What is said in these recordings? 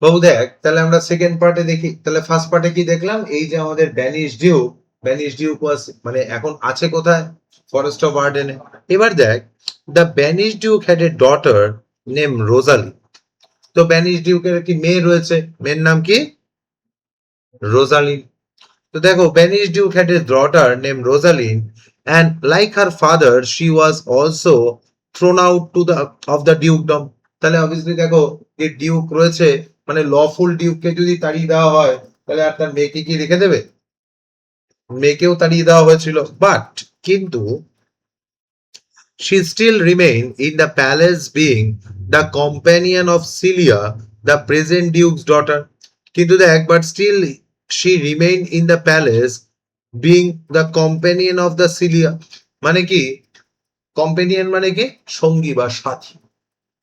বাবু দেখ, তাহলে আমরা সেকেন্ড পার্টে দেখি। তাহলে ফার্স্ট পার্টে কি দেখলাম, এই যে আমাদের ব্যানিশ ডিউক ওয়াজ মানে এখন আছে কোথায়, ফরেস্ট অফ আর্ডেনে। এবার দেখ, the banish duke had a daughter name Rosalie. তো ব্যানিশ ডিউকের কি মেয়ে রয়েছে, মেয়ের নাম কি রোজালিন। তো দেখো, banish duke had a daughter name Rosalyn and like her father she was also thrown out to the of the dukedom। তাহলে অবভিয়াসলি দেখো, যে ডিউক রয়েছে মানে লফুল ডিউককে যদি তাড়িয়ে দেওয়া হয়, তাহলে আর তার মেয়েকে কি রেখে দেবে, মেয়েকেও তাড়িয়ে দেওয়া হয়েছিল। বাট কিন্তু she still remained in the palace being the companion of Celia, the present duke's daughter। কিন্তু দেখ, but still she remained in the palace being the companion of the Celia। মানে কি কম্পেনিয়ন, মানে কি সঙ্গী বা সাথী।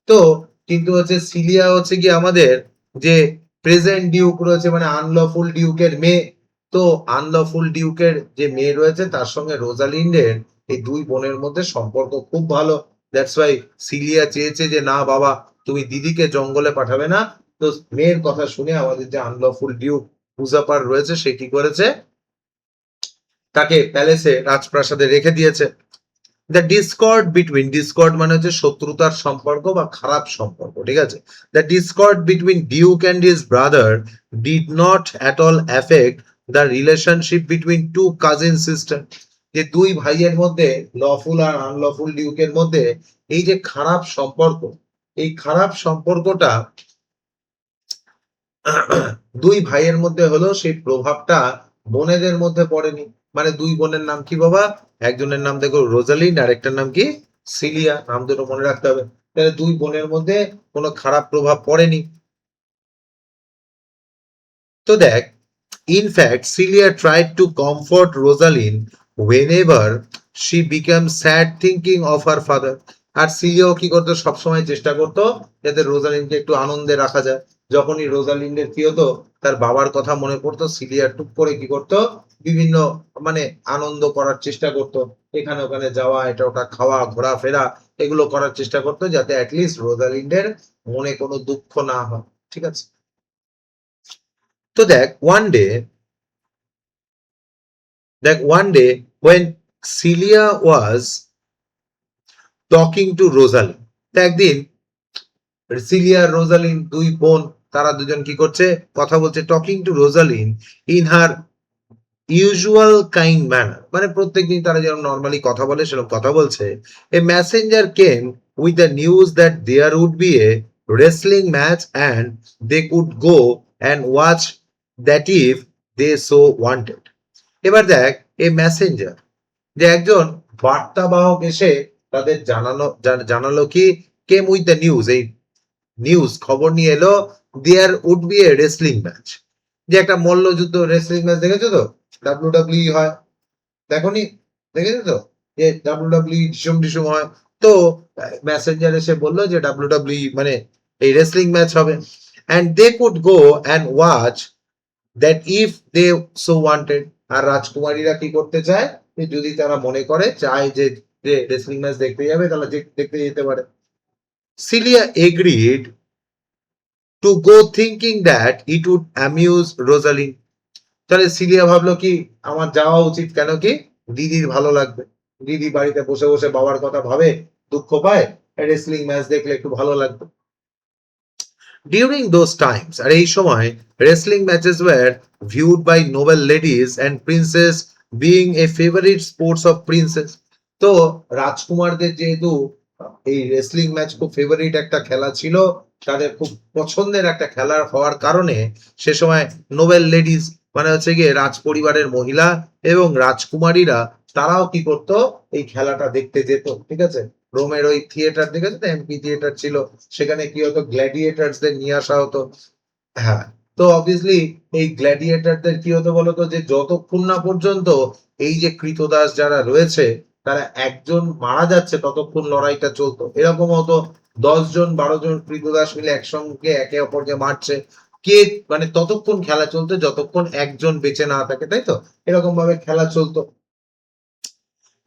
তো কিন্তু হচ্ছে সিলিয়া হচ্ছে কি আমাদের যে প্রেজেন্ট ডিউক রয়েছে মানে আনলফুল ডিউকের মেয়ে। তো আনলফুল ডিউকের যে মেয়ে রয়েছে তার সঙ্গে রোজালিন্ডের এই দুই বোনের মধ্যে সম্পর্ক খুব ভালো। দ্যাটস ওয়াই সিলিয়া চেয়েছে যে না বাবা, তুমি দিদিকে জঙ্গলে পাঠাবে না। তো মেয়ের কথা শুনে আমাদের যে আনলফুল ডিউক উজাপার রয়েছে সে কি করেছে, তাকে প্যালেসে রাজপ্রাসাদে রেখে দিয়েছে। দ্য ডিসকর্ড মানে হচ্ছে শত্রুতার সম্পর্ক বা খারাপ সম্পর্ক, ঠিক আছে। The discord between duke and his brother did not at all affect the relationship between two cousin sister. যে দুই ভাইয়ের মধ্যে, লফুল আর আনলফুল ডিউকের মধ্যে এই যে খারাপ সম্পর্ক, এই খারাপ সম্পর্কটা দুই ভাইয়ের মধ্যে হলো, সেই প্রভাবটা বোনেদের মধ্যে পড়েনি। মানে দুই বোনের নাম কি বাবা, একজনের নাম দেখো রোজালিন আর একটার নাম কি সিলিয়া, নাম দুটো মনে রাখতে হবে। তাহলে দুই বোনের মধ্যে কোনো খারাপ প্রভাব পড়েনি। তো দেখ, in fact Celia tried to comfort Rosalind whenever she became sad thinking of her father। আর সিলিয়াও কি করতো, সবসময় চেষ্টা করতো যাতে রোজালিনকে একটু আনন্দে রাখা যায়। যখনই রোজালিন্ডের কি হতো, তার বাবার কথা মনে পড়তো, সিলিয়া টুক করে কি করতো, বিভিন্ন মানে আনন্দ করার চেষ্টা করতো, এখানে ওখানে যাওয়া, এটা ওটা খাওয়া, ঘোরাফেরা, এগুলো করার চেষ্টা করতো যাতে অ্যাটলিস্ট রোজালিন্ডের মনে কোনো দুঃখ না হয়, ঠিক আছে। তো দেখ one day when Celia was talking to Rosalind, তো একদিন সিলিয়া রোজালিন দুই বোন, তারা দুজন কি করছে, কথা বলছে, talking to Rosalyn in her usual kind manner, মানে প্রত্যেকদিন তারা যেরকম নর্মালি কথা বলে সেরকম কথা বলছে। A messenger came with the news that there would be a wrestling match and they could go and watch that if they so wanted। এবার দেখ, এই মেসেঞ্জার যে একজন বার্তাবাহক এসে তাদের জানালো কি, কেম উইথ দ্য নিউজ, এই নিউজ খবর নিয়ে এলো, there would be a wrestling match, যে একটা মল্লযুদ্ধ রেসলিং ম্যাচ দেখেছো তো, ডাব্লিউডাব্লিউ হয়, দেখোনি, দেখেছো তো, যে ডাব্লিউডাব্লিউ ডিসুম হয়। তো মেসেঞ্জার এসে বললো যে ডাব্লিউডাব্লিউ মানে এই রেসলিং ম্যাচ হবে, and they could go and watch that if they so wanted. আর রাজকুমারীরা কি করতে চায়, যদি তারা মনে করে চায় যে রেসলিং ম্যাচ দেখতে যাবে, তাহলে দেখতে যেতে পারে। Celia agreed to go thinking that it would amuse Rosalind. তাহলে সিলিয়া ভাবলো কি, আমার যাওয়া উচিত, কেন কি দিদির ভালো লাগবে, দিদি বাড়িতে বসে বসে বাবার কথা ভাবে, দুঃখ পায়, রেসলিং ম্যাচ দেখলে একটু ভালো লাগবে। ডিউরিং দোজ টাইমস, আর এই সময় wrestling matches were viewed by noble ladies and princess being a favorite sports of princess। তো রাজকুমারদের যেহেতু এই রেসলিং ম্যাচ খুব ফেভারিট একটা খেলা ছিল, তাদের খুব পছন্দের একটা খেলা হওয়ার কারণে সে সময় নোবেল লেডিস মানে হচ্ছে গিয়ে রাজ পরিবারের মহিলা এবং রাজকুমারীরা তারাও কি করতো, এই খেলাটা দেখতে যেত, ঠিক আছে। রোমের ওই থিয়েটার দেখেছো তো, এমপি থিয়েটার ছিল, সেখানে কি হতো, গ্ল্যাডিয়েটার্সদের নিয়ে আসা হতো। হ্যাঁ, তো অবভিয়াসলি এই গ্ল্যাডিয়েটরদের কি হতো বলতো, যে যতক্ষণ না পর্যন্ত এই যে কৃতদাস যারা রয়েছে তারা একজন মারা যাচ্ছে ততক্ষণ লড়াইটা চলতো। এরকম হতো 10 জন 12 জন কৃতদাস মিলে একসঙ্গে একে অপরকে মারছে, কে মানে ততক্ষণ খেলা চলতো যতক্ষণ একজন বেঁচে না থাকে, তাই তো, এরকম ভাবে খেলা চলতো।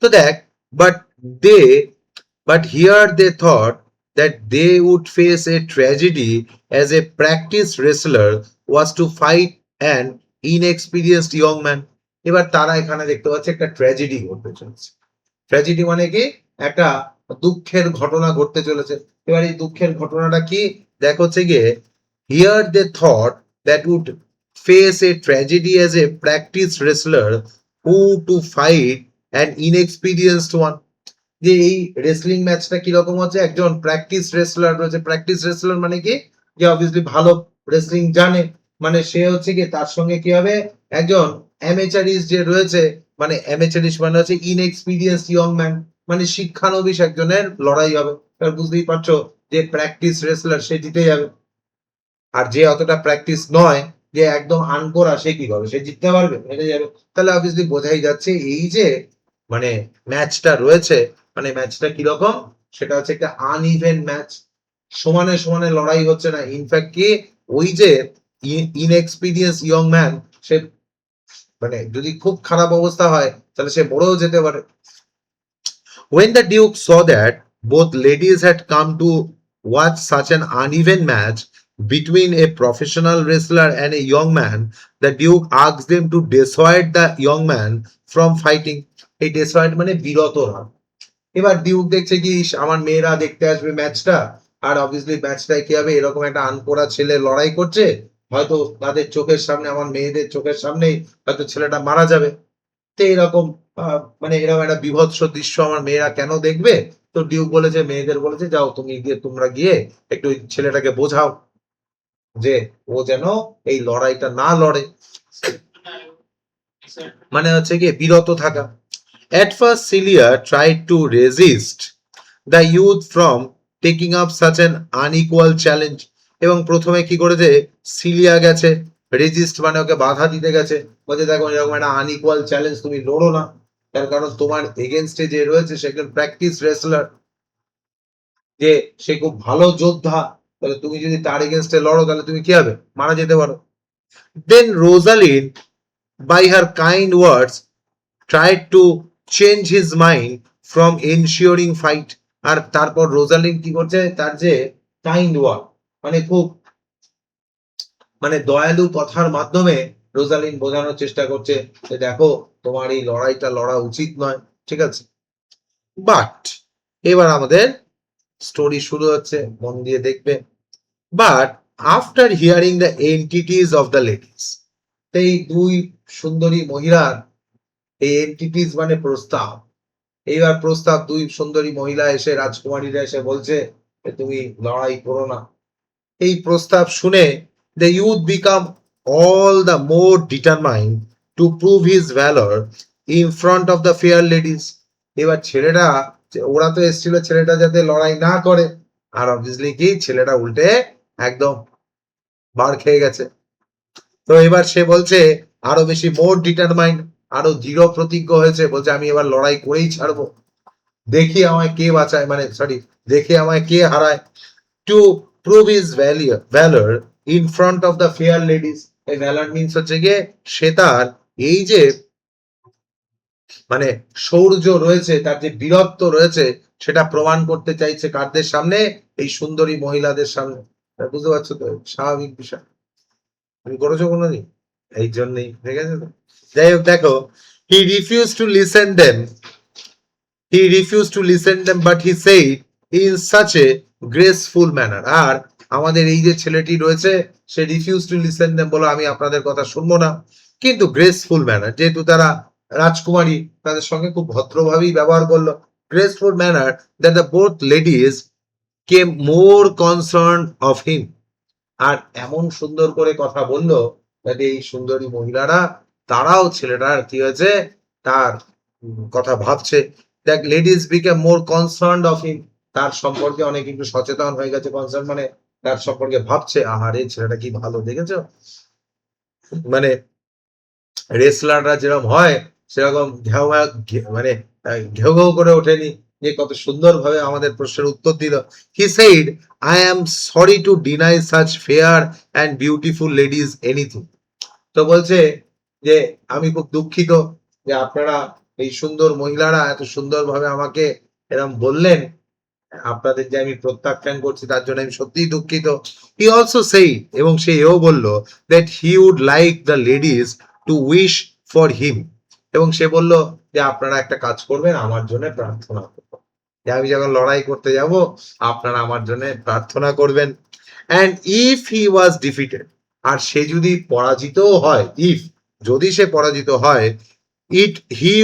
তো দেখ, but they but here they thought that they would face a tragedy as a practiced wrestler was to fight an inexperienced young man. এবার তারা এখানে দেখতে পাচ্ছে একটা ট্র্যাজেডি ঘটতে চলেছে। ট্র্যাজেডি মানে কি? একটা দুঃখের ঘটনা ঘটতে চলেছে। এবার এই দুঃখের ঘটনাটা কি? দেখ হচ্ছে গিয়ে here they thought that would face a tragedy as a practiced wrestler who to fight an inexperienced one. যে এই রেসলিং ম্যাচটা কিরকম হচ্ছে, একজন প্র্যাকটিস রেসলার রয়েছে। প্র্যাকটিস রেসলার মানে কি? যে অবভিয়াসলি ভালো রেসলিং জানে, মানে সে হচ্ছে কি তার সঙ্গে কি হবে, একজন অ্যামেচারিস যে রয়েছে, মানে অ্যামেচারিস মানে হচ্ছে ইনএক্সপিরিয়েন্স ইয়ং ম্যান, মানে শিক্ষানবিশ একজনের লড়াই হবে। তার বুঝতেই পারছো যে প্র্যাকটিস রেসলার সে জিতে যাবে, আর যে অতটা প্র্যাকটিস নয়, যে একদম আনকোরা, সে কি করবে? সে জিততে পারবে? হেরে যাবে। তাহলে অবভিয়াসলি বোঝাই যাচ্ছে এই যে মানে ম্যাচটা রয়েছে, মানে ম্যাচটা কিরকম, সেটা হচ্ছে একটা আনইভেন ম্যাচ, সমানে সমানে লড়াই হচ্ছে না। ইনফ্যাক্ট কি ওই যে ইনএক্সপিরিয়েন্স ইয়ং ম্যান, সে মানে যদি খুব খারাপ অবস্থা হয় তাহলে সে মরেও যেতে পারে। When the Duke saw that both ladies had come to watch such an uneven match between a professional wrestler and a young man, the Duke asked them to dissuade the young man from fighting. এই dissuade মানে বিরত হওয়া। এবার Duke দেখছে কি আমার মেয়েরা দেখতে আসবে ম্যাচটা, আর অবভিয়াসলি ম্যাচটায় কি হবে, এরকম একটা আনপড়া ছেলে লড়াই করছে, হয়তো তাদের চোখের সামনে, আমার মেয়েদের চোখের সামনেই হয়তো ছেলেটা মারা যাবে। তো এরকম মানে এরকম একটা বিভৎস দৃশ্য আমার মেয়েরা কেন দেখবে? তো ডিউক বলেছে, মেয়েদের বলেছে, যাও তোমরা গিয়ে একটু ছেলেটাকে বোঝাও যে ও যেন এই লড়াইটা না লড়ে, মানে হচ্ছে গিয়ে বিরত থাকা। At first Celia tried to resist the youth from taking up such an unequal challenge, এবং প্রথমে কি করেছে, সিলিয়া গেছে রেজিস্ট মানে ওকে বাধা দিতে গেছে, বলছে দেখো এরকম একটা আনইকুয়াল চ্যালেঞ্জ তুমি লড়ো না, তার কারণ তোমার এগেনস্টে যে রয়েছে সে একজন প্র্যাকটিস রেসলার, যে সে খুব ভালো যোদ্ধা, তাহলে তুমি যদি তার এগেনস্টে লড়ো তাহলে তুমি কি হবে, মারা যেতে পারো। দেন Rosalyn by her kind words tried to change his mind from ensuring fight. আর তারপর রোজালিন কি করছে, তার যে কাইন্ড ওয়ার্ড মানে খুব মানে দয়ালু কথার মাধ্যমে রোজালিন বোঝানোর চেষ্টা করছে যে দেখো তোমার এই লড়াইটা লড়া উচিত নয়, ঠিক আছে। বাট এবার আমাদের স্টোরি শুরু হচ্ছে, মন দিয়ে দেখবে। But after hearing the entities of the ladies, এই দুই সুন্দরী মহিলার এই এন্টিটিস মানে প্রস্তাব, এইবার প্রস্তাব, দুই সুন্দরী মহিলা এসে, রাজকুমারীরা এসে বলছে তুমি লড়াই করো না। এই প্রস্তাব শুনে the youth become all the more determined to prove his valor in front of the fair ladies. এবার ছেলেটা, ওরা তো এসেছিল ছেলেটা যাতে লড়াই না করে, আর অবভিয়াসলি কি ছেলেটা উল্টে একদম বার খেয়ে গেছে। তো এবার সে বলছে আরো বেশি মোর ডিটারমাইন্ড, আরো দৃঢ় প্রতিজ্ঞ হয়েছে, বলছে আমি এবার লড়াই করেই ছাড়বো, দেখি আমায় কে বাঁচায়, মানে সরি, দেখি আমায় কে হারায়। To prove his ভ্যালর in front of the fair ladies, এই ভ্যালর মিনস হচ্ছে গিয়ে সে তার এই যে মানে শৌর্য রয়েছে, তার যে বীরত্ব রয়েছে, সেটা প্রমাণ করতে চাইছে কারদের সামনে, এই সুন্দরী মহিলাদের সামনে। বুঝতে পারছো তো, স্বাভাবিক বিষয়। তুমি করেছো কোনোদিন? এই জন্যই, ঠিক আছে তো। যাই হোক দেখো, হি refuse to listen them, he refused to listen them, but he said in such a graceful manner. আর আমাদের এই যে ছেলেটি রয়েছে, সে রিফিউজ টু লিসেন দেম, বলো আমি আপনাদের কথা শুনবো না, কিন্তু গ্রেসফুল ম্যানার, যেহেতু তারা রাজকুমারী তাদের সঙ্গে খুব ভদ্রভাবেই ব্যবহার করলো। Graceful manner that the both ladies came more concern of him, আর এমন সুন্দর করে কথা বললো যাতে এই সুন্দরী মহিলারা, তারাও ছেলেটার কি হয়েছে, তার কথা ভাবছে। দেখ ladies became more concerned of him, তার সম্পর্কে অনেক একটু সচেতন হয়ে গেছে, কনসার্ন মানে তার সম্পর্কে ভাবছে, আহারে ছেলেটা কি ভালো, দেখেছো, মানে রেসলাররা যেরকম হয় সেরকম ঘেউ মানে ঘেউ ঘেউ করে ওঠেনি, যে কত সুন্দর ভাবে আমাদের প্রশ্নের উত্তর দিল। He said I am sorry to deny such fair and beautiful ladies anything. তো বলছে যে আমি খুব দুঃখিত যে আপনারা এই সুন্দর মহিলারা এত সুন্দর ভাবে আমাকে এরকম বললেন, আপনাদের যে আমি প্রত্যাখ্যান করছি তার জন্য আমি সত্যিই দুঃখিত। হি অলসো সেইড, এবং সে এও বলল that he would like the ladies to wish for him, এবং সে বলল যে আপনারা একটা কাজ করবেন, আমার জন্য প্রার্থনা করবেন, যে আমি যখন লড়াই করতে যাব আপনারা আমার জন্য প্রার্থনা করবেন। And if he was defeated, আর সে যদি পরাজিত হয়, ইফ যদি সে পরাজিত হয়, it he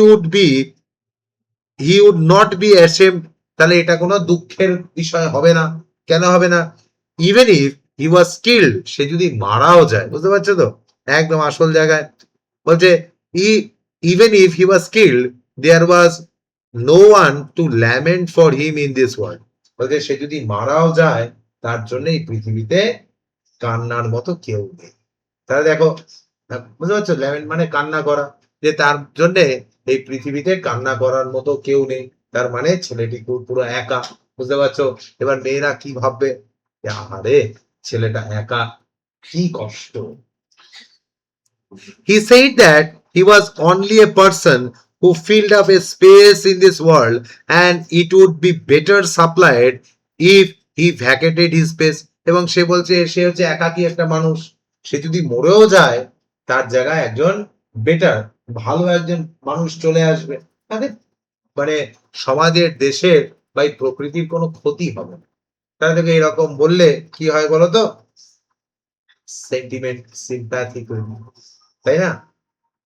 would not be ashamed, তাহলে এটা কোনো দুঃখের বিষয় হবে না। কেন হবে না? Even if he was skilled, সে যদি মারাও যায়, বুঝতে পারছো তো, একদম আসল জায়গায় বলছে, even if he was skilled there was no one to lament for him in this world, বলছে সে যদি মারাও যায় তার জন্য এই পৃথিবীতে কান্নার মতো কেউ নেই। তাহলে দেখো, বুঝতে পারছো, ল্যামেন্ট মানে কান্না করা, যে তার জন্য এই পৃথিবীতে কান্না করার মতো কেউ নেই, তার মানে ছেলেটি পুরো একা। বুঝতে পারছো? এবার মেয়েরা কি ভাববে, যে আরে ছেলেটা একা, কি কষ্ট। He said that he was only a person who filled up a space in this world and it would be better supplied if he vacated his space, এবং সে বলছে সে হচ্ছে একাকী একটা মানুষ, সে যদি মরেও যায় তার জায়গায় একজন বেটার, ভালো একজন মানুষ চলে আসবে, মানে মানে সমাজের, দেশের বা এই প্রকৃতির কোনো ক্ষতি হবে না। তাহলে দেখো এরকম বললে কি হয় বলো তো, সেন্টিমেন্ট, সিম্প্যাথি, তাই না?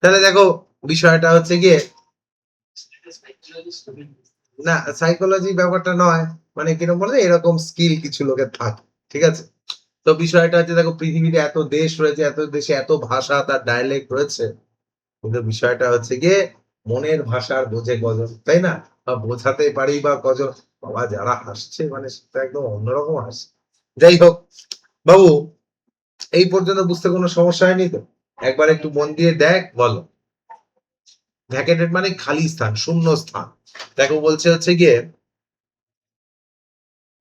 তাহলে দেখো বিষয়টা হচ্ছে গিয়ে, না সাইকোলজি ব্যাপারটা নয়, মানে কিরকম বলতে এরকম স্কিল কিছু লোকের থাকে, ঠিক আছে? তো বিষয়টা হচ্ছে দেখো পৃথিবীতে এত দেশ রয়েছে, এত দেশে এত ভাষা, তার ডায়ালেক্ট রয়েছে, কিন্তু বিষয়টা হচ্ছে গিয়ে মনের ভাষার বোঝে কজন, তাই না? বা বোঝাতে পারি বা কজন। বাবা যারা হাসছে মানে সেটা একদম অন্যরকম হাসছে। যাই হোক বাবু, এই পর্যন্ত বুঝতে কোনো সমস্যা হয়নি তো? একবার একটু মন দিয়ে দেখ, বলো। ভ্যাকেটেড মানে খালি স্থান, শূন্য স্থান। দেখো বলছে হচ্ছে গিয়ে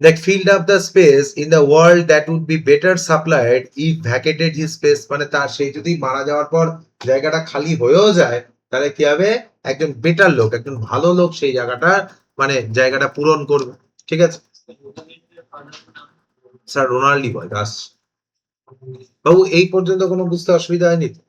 that filled up the space in the world that would be better supplied if vacated his space, মানে তার সে যদি মারা যাওয়ার পর জায়গাটা খালি হয়েও যায়, তাহলে কি হবে, একজন বেটার লোক, একজন ভালো লোক সেই জায়গাটা, মানে জায়গাটা পূরণ করবে, ঠিক আছে? স্যার রোনাল্ডি বয় দাস। বাবু এই পর্যন্ত কোনো বুঝতে অসুবিধা হয়নি তো?